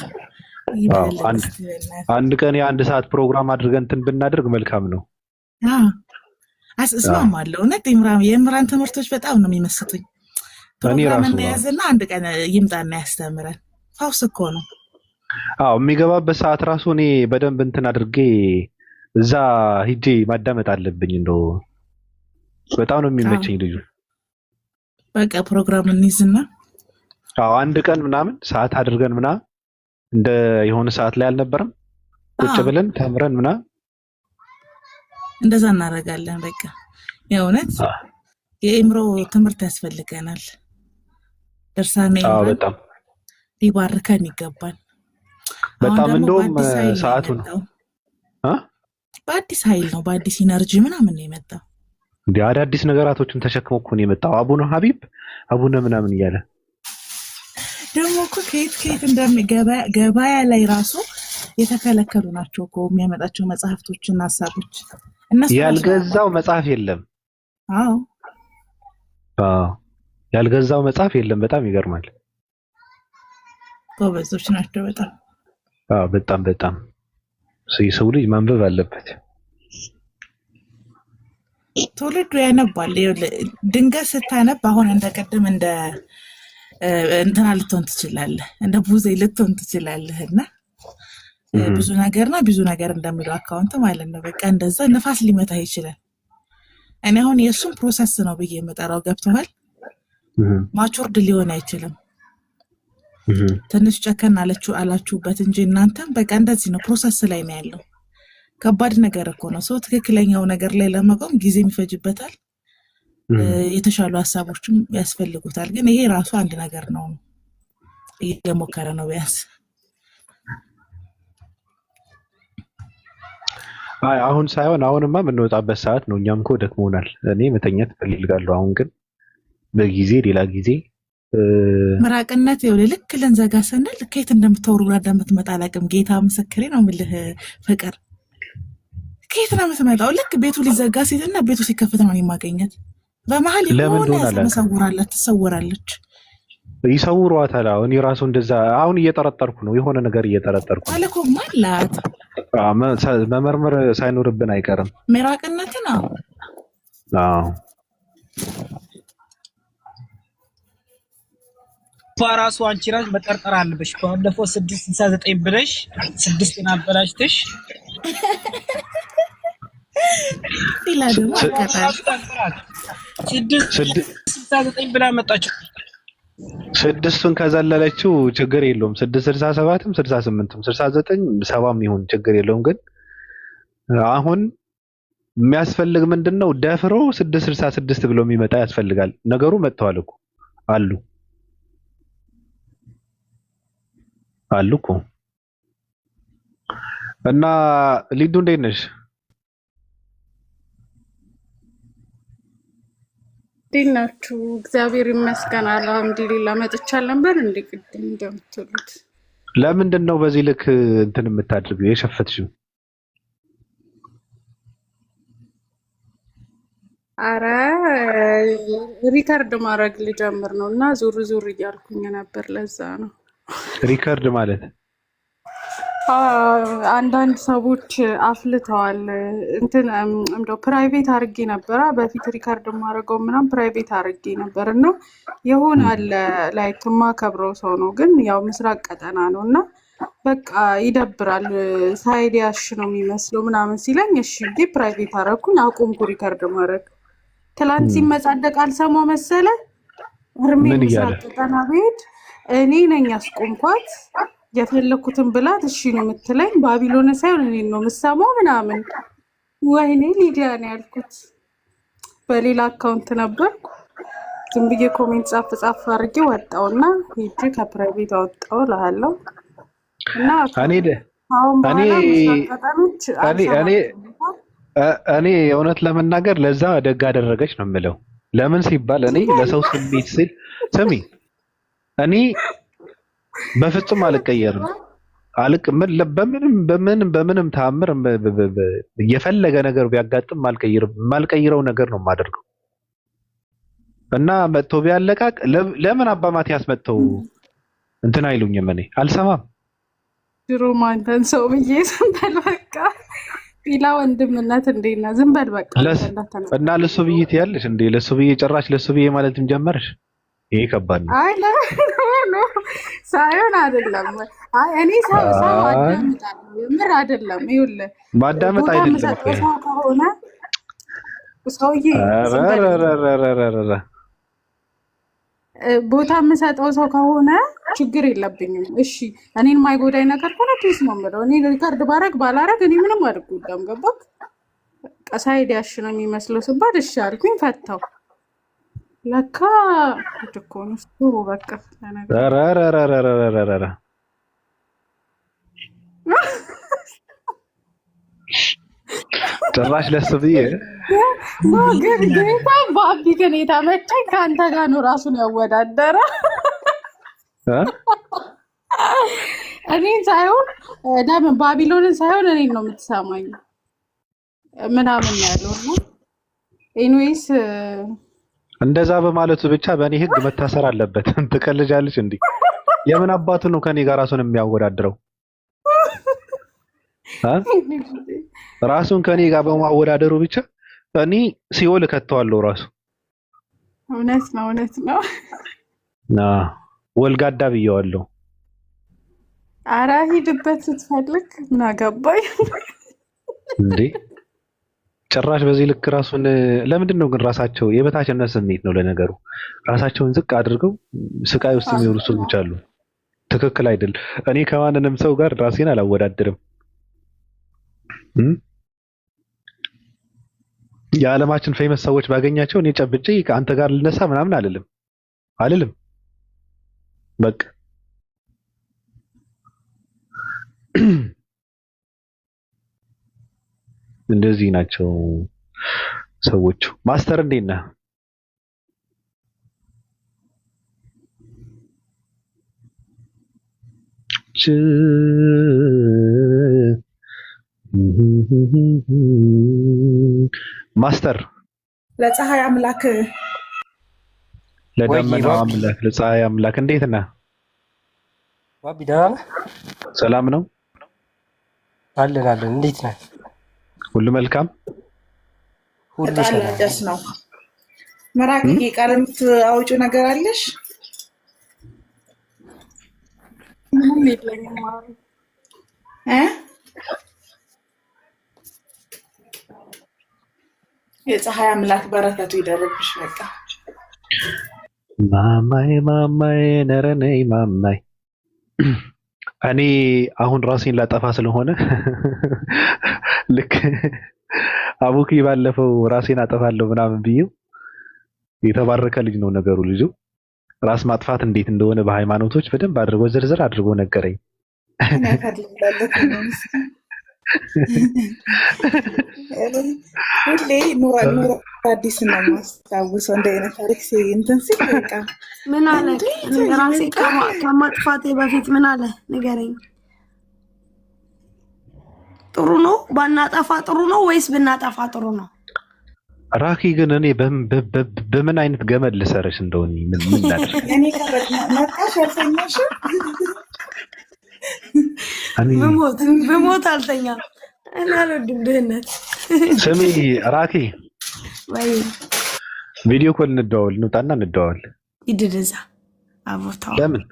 አንድ ቀን የ1 ሰዓት ፕሮግራም አድርገን እንትን ብናደርግ መልካም ነው። እስማማለሁ። እውነት የኢምራን ትምህርቶች በጣም ነው የሚመስጡኝ። ፕሮግራም እናያዝና አንድ ቀን ይምጣና ያስተምረን። ፋውስ እኮ ነው። አዎ የሚገባበት ሰዓት ራሱ እኔ በደንብ እንትን አድርጌ እዛ ሂጄ ማዳመጥ አለብኝ። እንደው በጣም ነው የሚመቸኝ ልጁ። በቃ ፕሮግራም እንይዝና አዎ አንድ ቀን ምናምን ሰዓት አድርገን ምናምን እንደ የሆነ ሰዓት ላይ አልነበረም ቁጭ ብለን ተምረን ምናምን እንደዛ እናደርጋለን። በቃ የእውነት የኢምሮ ትምህርት ያስፈልገናል። ድርሳነ ኢምሮ በጣም ሊባርከን ይገባል። በጣም እንደውም ሰዓቱ ነው በአዲስ ኃይል ነው፣ በአዲስ ኢነርጂ ምናምን ነው የመጣው። እንዴ አዳዲስ ነገራቶችን ተሸክሞ እኮ ነው የመጣው። አቡነ ሀቢብ አቡነ ምናምን እያለ ደግሞ እኮ ከየት ገበያ ላይ ራሱ የተከለከሉ ናቸው እኮ የሚያመጣቸው መጽሐፍቶችና ሀሳቦች እነሱ ያልገዛው መጽሐፍ የለም። አዎ ያልገዛው መጽሐፍ የለም። በጣም ይገርማል። ጎበዞች ናቸው በጣም። በጣም የሰው ልጅ ማንበብ አለበት። ትውልዱ ያነባል። ድንገት ስታነብ አሁን እንደቀደም እንደ እንትና ልትሆን ትችላለህ፣ እንደ ቡዜ ልትሆን ትችላለህ እና ብዙ ነገር እንደሚለው አካውንት ማለት ነው። በቃ እንደዛ ነፋስ ሊመታ ይችላል። እኔ አሁን የእሱን ፕሮሰስ ነው ብዬ የምጠራው። ገብተዋል። ማቹርድ ሊሆን አይችልም። ትንሽ ጨከን አላችሁበት እንጂ እናንተም በቃ እንደዚህ ነው። ፕሮሰስ ላይ ነው ያለው። ከባድ ነገር እኮ ነው። ሰው ትክክለኛው ነገር ላይ ለመቆም ጊዜም ይፈጅበታል፣ የተሻሉ ሀሳቦችም ያስፈልጉታል። ግን ይሄ ራሱ አንድ ነገር ነው። እየሞከረ ነው ቢያንስ። አሁን ሳይሆን አሁንማ የምንወጣበት ሰዓት ነው። እኛም እኮ ደክሞናል። እኔ መተኛት እፈልጋለሁ። አሁን ግን በጊዜ ሌላ ጊዜ ምራቅነት ልክ ልንዘጋ ስንል ከየት እንደምታወሩ እንደምትመጣ አላውቅም። ጌታ ምስክሬ ነው የምልህ ፍቅር ከየት ነው የምትመጣው? ልክ ቤቱ ሊዘጋ ሲልና ቤቱ ሲከፈት ነው የማገኘት። በመሀል የሆነ ትሰወራለች። ይሰውሯታል። አሁን የራሱ እንደዛ አሁን እየጠረጠርኩ ነው። የሆነ ነገር እየጠረጠርኩ ነው። አለኮ ማላት መመርመር ሳይኖርብን አይቀርም። ምራቅነት ነው። ራሱ አንቺ ራስ መጠርጠር አለብሽ። ባለፈው 669 ብለሽ 6 አበላሽተሽ ሌላ ደግሞ አቀጣጥ 669 ብላ መጣች። ስድስቱን ከዘለለችው ችግር የለውም። 667ም 68ም 69 70ም ይሁን ችግር የለውም። ግን አሁን የሚያስፈልግ ምንድነው? ደፍሮ 666 ብሎ የሚመጣ ያስፈልጋል። ነገሩ መጥተዋል እኮ አሉ እኮ እና ሊዱ እንዴት ነሽ? እንዴት ናችሁ? እግዚአብሔር ይመስገን አልሐምዱሊላህ። መጥቻለሁ ነበር እንዴ ቅድም እንደምትሉት። ለምንድን ነው በዚህ ልክ እንትን የምታድርገው የሸፈትሽው? አረ ሪከርድ ማድረግ ልጀምር ነው እና ዙር እያልኩኝ ነበር። ለዛ ነው ሪከርድ ማለት አንዳንድ ሰዎች አፍልተዋል። እንትን እንደው ፕራይቬት አድርጌ ነበረ በፊት ሪከርድ ማድረገው ምናምን ፕራይቬት አድርጌ ነበር እና የሆነ አለ ላይክ የማከብረው ሰው ነው፣ ግን ያው ምስራቅ ቀጠና ነው እና በቃ ይደብራል። ሳይድ ያሽ ነው የሚመስለው ምናምን ሲለኝ እሺ ብዬ ፕራይቬት አደረኩኝ፣ አቁምኩ ሪከርድ ማድረግ። ትላንት ሲመጻደቅ አልሰማው መሰለ እርሜ ምስራቅ ቀጠና ቤት እኔ ነኝ አስቆምኳት። የፈለኩትን ብላት እሺ ነው የምትለኝ። ባቢሎን ሳይሆን እኔ ነው የምሰማው ምናምን። ወይኔ ሊዲያ ነው ያልኩት። በሌላ አካውንት ነበርኩ። ዝም ብዬ ኮሜንት ጻፍ አድርጌ ወጣውና ሂጅ ከፕራይቬት አወጣው እልሃለሁ። እና እኔ እውነት ለመናገር ለዛ ደግ አደረገች ነው የምለው። ለምን ሲባል እኔ ለሰው ስሜት ስል ስሚ እኔ በፍጹም አልቀየርም። በምንም ተአምር የፈለገ ነገር ቢያጋጥም ማልቀይረው ነገር ነው የማደርገው። እና መጥቶ ቢያለቃቅ ለምን አባ ማቲያስ መጥተው እንትን አይሉኝም? እኔ አልሰማም። ድሮ ማንተን ሰው ብዬ ዝም በል በቃ። ቢላ ወንድምነት እንዴና ዝም በል በቃ። እና ለሱ ብዬ ትያለሽ እንዴ? ለሱ ብዬ ጭራሽ ለሱ ብዬ ማለትም ጀመርሽ? ይሄ ከባድ ነው። አይ ሳይሆን አይደለም። አይ እኔ ሰው አዳምጣለሁ፣ የምር አይደለም። ይኸውልህ ማዳመጥ አይደለም ሰው ከሆነ ሰውዬ ቦታ የምሰጠው ሰው ከሆነ ችግር የለብኝም። እሺ እኔን የማይጎዳኝ ነገር ከሆነ ፒስ ነው የምለው። እኔ ሪካርድ ባረግ እኔ ምንም አልጎዳም። ገባክ? ሳይድ ያሽ ነው የሚመስለው ስባል እሺ አልኩኝ፣ ፈታው። ለካ እኮ ነው በቃ ጭራሽ ለሱ ብዬ ግን ጌታ ባቢ ግን የተመቸኝ ከአንተ ጋር ነው ራሱን ያወዳደረ እኔን ሳይሆን ለምን ባቢሎንን ሳይሆን እኔን ነው የምትሰማኝ ምናምን ያለው ነው። ኤኒዌይስ እንደዛ በማለቱ ብቻ በእኔ ህግ መታሰር አለበት። ትቀልጃለች እንዴ? የምን አባቱ ነው ከኔ ጋር ራሱን የሚያወዳድረው? ራሱን ከኔ ጋር በማወዳደሩ ብቻ እኔ ሲኦል ከተዋለሁ ራሱ። እውነት ነው። ወልጋዳ ብየዋለሁ። ኧረ ሂድበት ስትፈልግ ምን አገባኝ እንዴ? ጭራሽ በዚህ ልክ ራሱን ለምንድን ነው ግን ራሳቸው የበታችነት ስሜት ነው ለነገሩ። ራሳቸውን ዝቅ አድርገው ስቃይ ውስጥ የሚኖሩ ሰዎች አሉ። ትክክል አይደል? እኔ ከማንንም ሰው ጋር ራሴን አላወዳድርም። የዓለማችን ፌመስ ሰዎች ባገኛቸው እኔ ጨብጬ ከአንተ ጋር ልነሳ ምናምን አልልም። በቃ እንደዚህ ናቸው ሰዎቹ። ማስተር እንዴት ነህ? ማስተር ለፀሐይ አምላክ ለደመናው አምላክ ለፀሐይ አምላክ እንዴት ነህ? ባቢ ደህና ነህ? ሰላም ነው አለን። እንዴት ነህ? ሁሉ መልካም ሁሉ ሰላም ነው። መራቂ ቃልምት አውጪ ነገር አለሽ? ምንም የለኝም ማለት የፀሐይ አምላክ በረከቱ ይደርብሽ። በቃ ማማዬ ነረነይ ማማዬ። እኔ አሁን ራሴን ላጠፋ ስለሆነ ልክ አቡኪ ባለፈው ራሴን አጠፋለሁ ምናምን ብዬው የተባረከ ልጅ ነው ነገሩ። ልጁ ራስ ማጥፋት እንዴት እንደሆነ በሃይማኖቶች በደንብ አድርጎ ዝርዝር አድርጎ ነገረኝ። ሁሌ ኑራ አዲስ ነው ማስታውሰው እንደ አይነት ታሪክ እንትን ሲል በቃ ምን አለ ራሴ ከማጥፋቴ በፊት ምን አለ ንገረኝ። ጥሩ ነው ባናጠፋ ጥሩ ነው ወይስ ብናጠፋ ጥሩ ነው? ራኪ ግን እኔ በምን አይነት ገመድ ልሰርሽ እንደሆነ ምን ላድርግ? እኔ ከመጣሽ ያልተኛሽ ብሞት አልተኛም። እኔ አልወድም ድህነት። ስሚ ራኪ ወይ ቪዲዮ ኮል እንደዋወል እንውጣና እንደዋወል። ይድደዛ አቦታው ለምን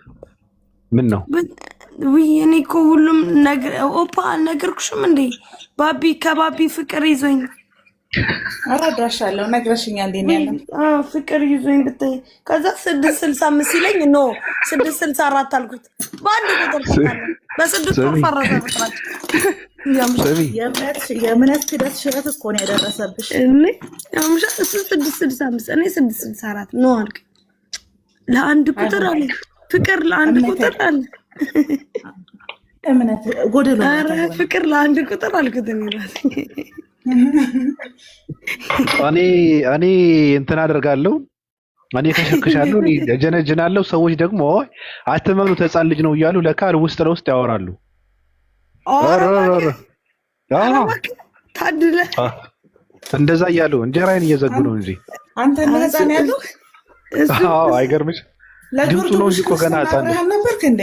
ምን ነው? እኔ እኮ ሁሉም ነገር ኦፓ አልነገርኩሽም እንዴ? ባቢ ከባቢ ፍቅር ይዞኝ አራዳሻለሁ ነግረሽኛል እንዴ? ያለው ፍቅር ይዞኝ ብታይ ከዛ 665 ሲለኝ ኖ 664 አልኩት። በአንድ ቁጥር ተጣለ። በስድስት ወር ፈረሰ ፍቅራችን። የእምነት ክደት ሽረት እኮ ነው ያደረሰብሽ። እኔ አምሻ 665 እኔ 664 ነው አልክ። ለአንድ ቁጥር አለ ፍቅር ለአንድ ቁጥር አለ እምነት ጎደሎ አረ ፍቅር ለአንድ ቁጥር አልኩት። እኔ እንትን አደርጋለሁ። እኔ ከሸክሻለሁ፣ እኔ እጀነጅናለሁ። ሰዎች ደግሞ አትመኑት ህፃን ልጅ ነው እያሉ ለካ ውስጥ ለውስጥ ያወራሉ። ታድለ እንደዛ እያሉ እንጀራዬን እየዘጉ ነው እንጂ አንተ ህፃን ያለው አይገርምሽ? ድምፁ ነው እንጂ እኮ ገና ህፃን ነበርክ እንደ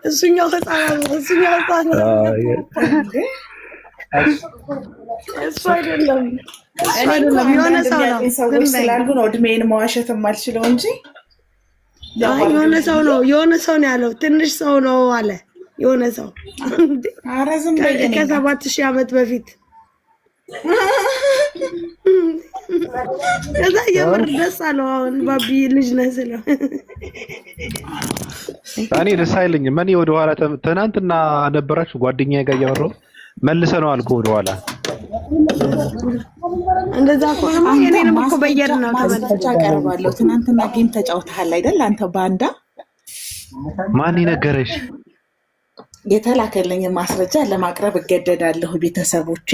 እሱኛው ህፃን እሱ አይደለም የሆነ ሰው ነው። ሰዎች ስላሉ ነው እድሜን መዋሸት የማልችለው እንጂ የሆነ ሰው ነው ያለው። ትንሽ ሰው ነው አለ የሆነ ሰው ከ7000 ዓመት በፊት ከዛ የምር ደስ አለው። አሁን ባቢ ልጅ ነህ ስለው እኔ ደስ አይለኝም። እኔ ወደኋላ ትናንትና ነበራችሁ ጓደኛዬ ጋር እያወራሁ መልሰነው አልኩ ወደኋላ። እንደዛ ከሆነማ የኔንም እኮ በየር ነው ተቀርባለሁ። ትናንትና ጌም ተጫውተሃል አይደል? አንተ ባንዳ ማን ይነገረሽ? የተላከልኝ ማስረጃ ለማቅረብ እገደዳለሁ። ቤተሰቦቼ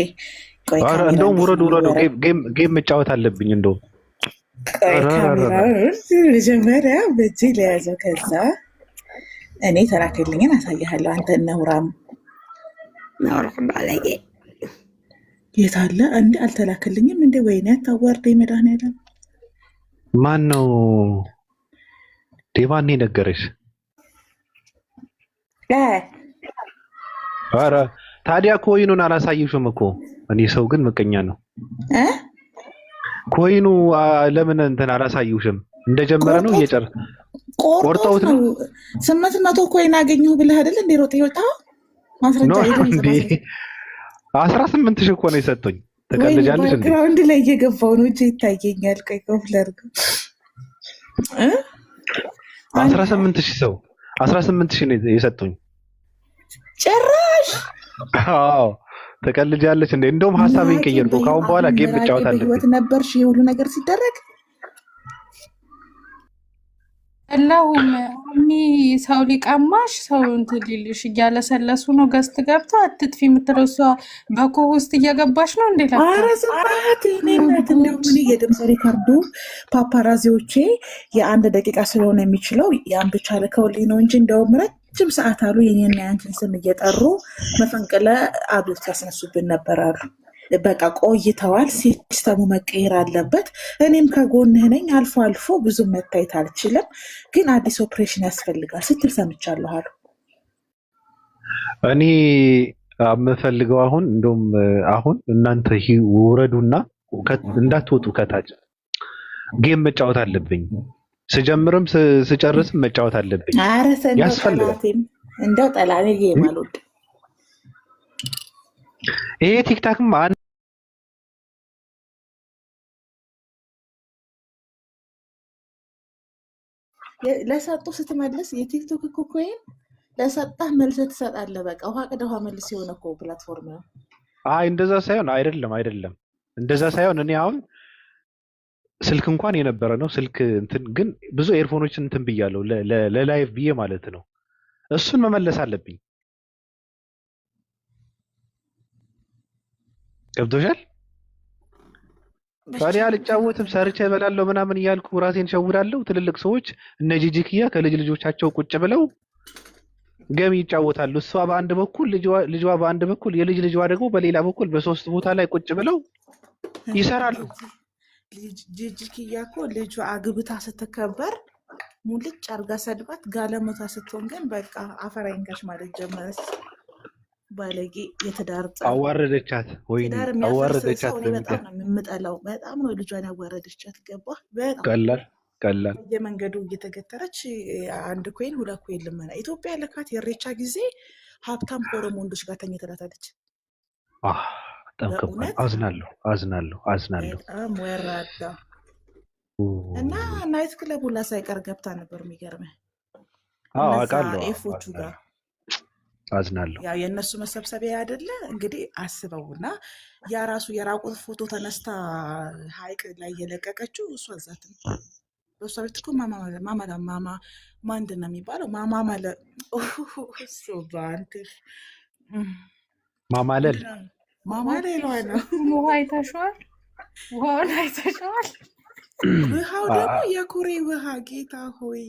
ቆይ ኧረ ካሜራ እንደውም እንዴት ውረዱ ነው ውረዱ፣ የሚበራው? ጌም መጫወት አለብኝ እንደውም። ቆይ ኧረ ኧረ ኧረ ካሜራውን መጀመሪያ በእጄ ለያዘው፣ ከዛ እኔ የተላከልኝን አሳያለሁ። አንተ ነውራም ነውራም ባለጌ የት አለ እንዴ? አልተላከልኝም እንዴ? ወይኔ አታዋርደኝ መድኃኒዓለም። ማን ነው ዴቫን ነገረሽ? ኧረ ታዲያ ኮይኑን አላሳይሽም እኮ እኔ። ሰው ግን ምቀኛ ነው። ኮይኑ ለምን እንትን አላሳይሽም? እንደጀመረ ነው እየጨረሰ ቆርጠውት ነው። 800 ኮይን አገኘሁ ብለህ አይደል እንዴ ሮጥ ይወጣው ማስረጃ እንዴ 18,000 እኮ ነው የሰጡኝ። ተቀልጃለሽ እንዴ? ግራውንድ ላይ እየገባው ነው እንጂ ይታየኛል። ቆይ ኮፍለር 18,000 ሰው 18,000 ነው የሰጡኝ። ጭራሽ አዎ ተቀልጃለች እንዴ? እንደውም ሀሳቤን ቀየርኩ። ካሁን በኋላ ጌም ብጫወት አለብኝ። ህይወት ነበርሽ የሁሉ ነገር ሲደረግ የለሁም እኔ ሰው ሊቀማሽ ሰው እንትን ሊልሽ እያለሰለሱ ነው። ገዝት ገብተው አትጥፊ የምትለው እሷ በኮ ውስጥ እየገባሽ ነው እንዴ? ኧረ ስማት እኔነት እንደው ምን የድምፅ ሪከርዱ ፓፓራዚዎቼ የ1 ደቂቃ ስለሆነ የሚችለው ያን ብቻ ልከውልኝ ነው እንጂ እንደውም ረጅም ሰዓት አሉ የኔና ያንቺን ስም እየጠሩ መፈንቅለ አብዮት ያስነሱብን ነበር አሉ። በቃ ቆይተዋል። ሲስተሙ መቀየር አለበት። እኔም ከጎንህ ነኝ። አልፎ አልፎ ብዙም መታየት አልችልም፣ ግን አዲስ ኦፕሬሽን ያስፈልጋል ስትል ሰምቻለሁ አሉ። እኔ የምፈልገው አሁን እንደውም አሁን እናንተ ውረዱና እንዳትወጡ ከታች ጌም መጫወት አለብኝ። ስጀምርም ስጨርስም መጫወት አለብኝ። ያስፈልጋል። እንደው ጠላኔ ጌም አልወድም። ይሄ ቲክታክም ለሰጡ ስትመልስ የቲክቶክ እኮ ኮይን ለሰጣህ መልስ ትሰጣለህ። በቃ ውሃ ቅዳ ውሃ መልስ የሆነ እኮ ፕላትፎርም ነው። አይ እንደዛ ሳይሆን አይደለም እንደዛ ሳይሆን እኔ አሁን ስልክ እንኳን የነበረ ነው ስልክ እንትን ግን ብዙ ኤርፎኖችን እንትን ብያለሁ ለላይቭ ብዬ ማለት ነው። እሱን መመለስ አለብኝ። ገብቶሻል? ታዲያ አልጫወትም ሰርቼ እበላለሁ ምናምን እያልኩ ራሴን ሸውዳለሁ። ትልልቅ ሰዎች እነ ጂጂክያ ከልጅ ልጆቻቸው ቁጭ ብለው ገም ይጫወታሉ። እሷ በአንድ በኩል ልጇ በአንድ በኩል የልጅ ልጇ ደግሞ በሌላ በኩል በ3 ቦታ ላይ ቁጭ ብለው ይሰራሉ። ጂጂክያ እኮ ልጇ አግብታ ስትከበር ሙልጭ አርጋ ሰድባት፣ ጋለሞታ ስትሆን ግን በቃ አፈራይንካሽ ማለት ጀመረች። ባለጌ የትዳር አዋረደቻት ወይ አዋረደቻት። በጣም ነው የምጠላው። በጣም ነው ልጇን ያዋረደቻት። ገባ? በጣም ቀላል የመንገዱ እየተገተረች 1 ኮይን 2 ኮይን ልመና። ኢትዮጵያ ለካት የሬቻ ጊዜ ሀብታም ከኦሮሞ ወንዶች ጋር ተኝተላታለች። በጣም ከባድ። አዝናለሁ። በጣም ወራዳ እና ናይት ክለብ ሁላ ሳይቀር ገብታ ነበር። የሚገርምህ አውቃለሁ። ኤፎቹ ጋር አዝናለሁ። ያው የእነሱ መሰብሰቢያ አይደለ እንግዲህ አስበውና ያ ራሱ የራቁት ፎቶ ተነስታ ሀይቅ ላይ የለቀቀችው እሷ ዛት ነው። በእሷ ቤት እኮ ማማ ማንድን ነው የሚባለው? ማማለል ነው። ውሃ አይተሽዋል? ውሃውን አይተሽዋል? ውሃው ደግሞ የኩሬ ውሃ። ጌታ ሆይ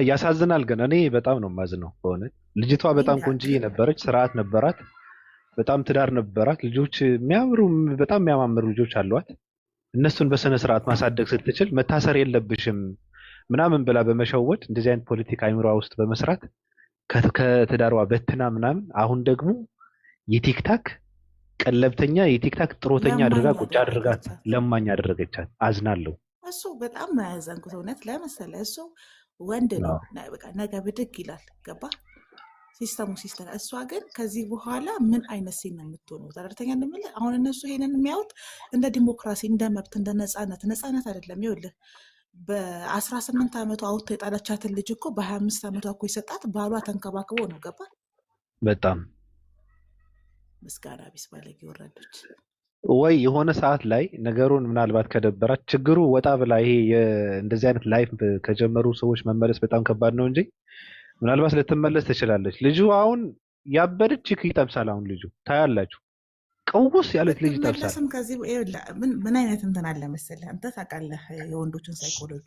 ያሳዝናል። ግን እኔ በጣም ነው የማዝነው በእውነት። ልጅቷ በጣም ቆንጅዬ ነበረች፣ ስርዓት ነበራት፣ በጣም ትዳር ነበራት፣ ልጆች የሚያምሩ በጣም የሚያማምሩ ልጆች አሏት። እነሱን በስነ ስርዓት ማሳደግ ስትችል መታሰር የለብሽም ምናምን ብላ በመሸወድ እንደዚህ አይነት ፖለቲካ አይምሯ ውስጥ በመስራት ከትዳሯ በትና ምናምን አሁን ደግሞ የቲክታክ ቀለብተኛ የቲክታክ ጥሮተኛ አድርጋ ቁጭ አድርጋት ለማኝ አደረገቻት። አዝናለሁ። እሱ በጣም ነው ያዘንኩት እውነት። ለምሳሌ እሱ ወንድ ነው በቃ ነገ ብድግ ይላል። ገባ? ሲስተሙ ሲስተም። እሷ ግን ከዚህ በኋላ ምን አይነት ሴት ነው የምትሆነው? ተረድተኛ እንደምልህ አሁን እነሱ ይሄንን የሚያዩት እንደ ዲሞክራሲ፣ እንደ መብት፣ እንደ ነፃነት አይደለም። ይኸውልህ በ18 ዓመቷ አውጥታ የጣለቻትን ልጅ እኮ በ25 ዓመቷ እኮ የሰጣት ባሏ ተንከባክቦ ነው። ገባ? በጣም ምስጋና ቢስ ባለጌ ወራዶች። ወይ የሆነ ሰዓት ላይ ነገሩን ምናልባት ከደበራት ችግሩ ወጣ ብላ ይሄ እንደዚህ አይነት ላይፍ ከጀመሩ ሰዎች መመለስ በጣም ከባድ ነው እንጂ ምናልባት ልትመለስ ትችላለች። ልጁ አሁን ያበደች ቺክ ይጠብሳል። አሁን ልጁ ታያላችሁ፣ ቀውስ ያለች ልጅ ይጠብሳል። ብትመለስም ከዚህ ምን አይነት እንትን አለ መሰለህ፣ አንተ ታውቃለህ የወንዶችን ሳይኮሎጂ።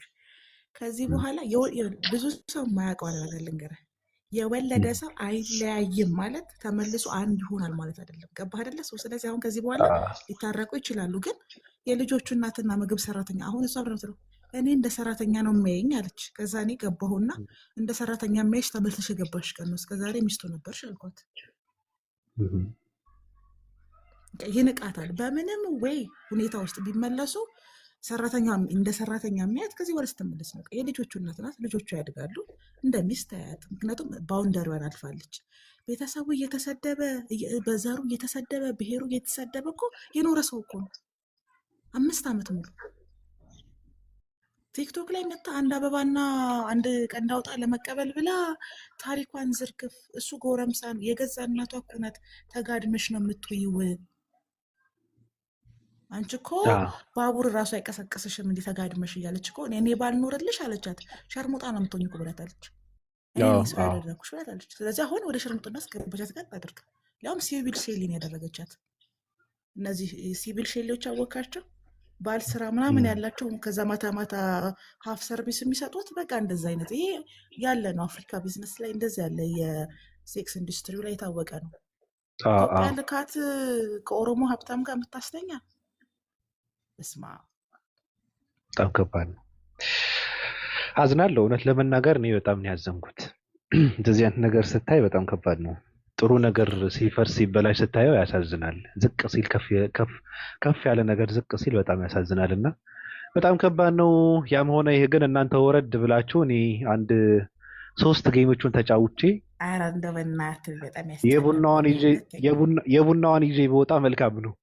ከዚህ በኋላ ብዙ ሰው የማያውቀው ነገር ልንገርህ፣ የወለደ ሰው አይለያይም ማለት ተመልሶ አንድ ይሆናል ማለት አይደለም። ገባህ አይደለ? ስለዚህ አሁን ከዚህ በኋላ ሊታረቁ ይችላሉ፣ ግን የልጆቹ እናትና ምግብ ሰራተኛ አሁን እሷ ብለው እኔ እንደ ሰራተኛ ነው የሚያየኝ አለች። ከዛ እኔ ገባሁና እንደ ሰራተኛ የሚያይሽ ተመልሰሽ የገባሽ ቀን ነው፣ እስከዛሬ ሚስቱ ነበርሽ አልኳት። ይንቃታል። በምንም ወይ ሁኔታ ውስጥ ቢመለሱ ሰራተኛ እንደ ሰራተኛ የሚያያት ከዚህ ወደ ስትመለስ ነው። የልጆቹ እናት ናት፣ ልጆቹ ያድጋሉ፣ እንደ ሚስት አያት። ምክንያቱም ባውንደሪዋን አልፋለች። ቤተሰቡ እየተሰደበ በዘሩ እየተሰደበ ብሔሩ እየተሰደበ እኮ የኖረ ሰው እኮ ነው 5 ዓመት ሙሉ ቲክቶክ ላይ መታ አንድ አበባና አንድ ቀንድ አውጣ ለመቀበል ብላ ታሪኳን ዝርግፍ። እሱ ጎረምሳን የገዛ እናቷ እኮ ናት። ተጋድመሽ ነው የምትውይው። አንቺ እኮ ባቡር ራሱ አይቀሰቅስሽም እንዲህ ተጋድመሽ እያለች እኮ እኔ ባልኖርልሽ አለቻት። ሸርሙጣ ነው የምትሆኝ እኮ ብላታለች። እኔ ሰው ያደረኩሽ ብላታለች። ስለዚህ አሁን ወደ ሸርሙጥና አስገባቻት። ጋር አድርጋ ሊያውም ሲቪል ሼሊን ያደረገቻት። እነዚህ ሲቪል ሼሊዎች አወቃቸው ባል ስራ ምናምን ያላቸው ከዛ ማታ ማታ ሀፍ ሰርቪስ የሚሰጡት በቃ እንደዛ አይነት ይሄ ያለ ነው። አፍሪካ ቢዝነስ ላይ እንደዚ ያለ የሴክስ ኢንዱስትሪው ላይ የታወቀ ነው። ኢትዮጵያ ልካት ከኦሮሞ ሀብታም ጋር የምታስተኛ እስማ በጣም ከባድ ነው። አዝናለሁ። እውነት ለመናገር እኔ በጣም ነው ያዘንኩት። እንደዚህ አይነት ነገር ስታይ በጣም ከባድ ነው። ጥሩ ነገር ሲፈርስ ሲበላሽ ስታየው ያሳዝናል። ዝቅ ሲል ከፍ ያለ ነገር ዝቅ ሲል በጣም ያሳዝናል እና በጣም ከባድ ነው። ያም ሆነ ይሄ ግን እናንተ ወረድ ብላችሁ እኔ አንድ 3 ጌሞቹን ተጫውቼ የቡናዋን ይዤ በወጣ መልካም ነው።